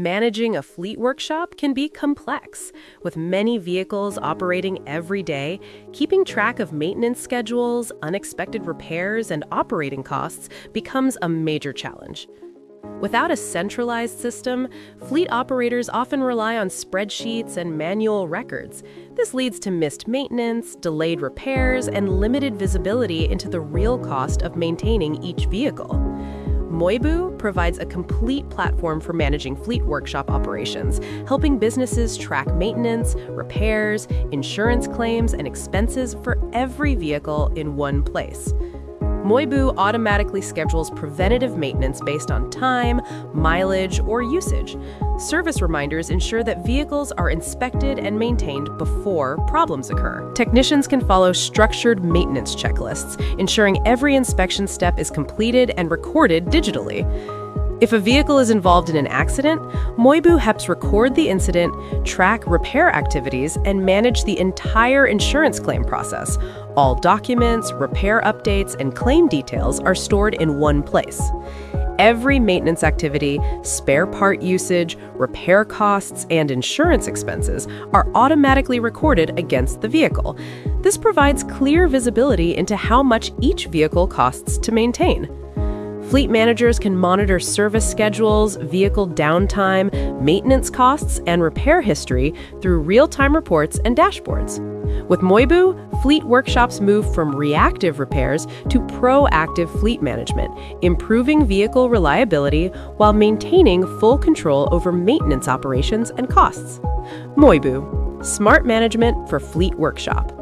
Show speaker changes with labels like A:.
A: Managing a fleet workshop can be complex. With many vehicles operating every day, keeping track of maintenance schedules, unexpected repairs, and operating costs becomes a major challenge. Without a centralized system, fleet operators often rely on spreadsheets and manual records. This leads to missed maintenance, delayed repairs, and limited visibility into the real cost of maintaining each vehicle. Moiboo provides a complete platform for managing fleet workshop operations, helping businesses track maintenance, repairs, insurance claims, and expenses for every vehicle in one place. Moiboo automatically schedules preventative maintenance based on time, mileage, or usage. Service reminders ensure that vehicles are inspected and maintained before problems occur. Technicians can follow structured maintenance checklists, ensuring every inspection step is completed and recorded digitally. If a vehicle is involved in an accident, Moiboo helps record the incident, track repair activities, and manage the entire insurance claim process. All documents, repair updates, and claim details are stored in one place. Every maintenance activity, spare part usage, repair costs, and insurance expenses are automatically recorded against the vehicle. This provides clear visibility into how much each vehicle costs to maintain. Fleet managers can monitor service schedules, vehicle downtime, maintenance costs, and repair history through real-time reports and dashboards. With Moiboo, fleet workshops move from reactive repairs to proactive fleet management, improving vehicle reliability while maintaining full control over maintenance operations and costs. Moiboo, smart management for fleet workshop.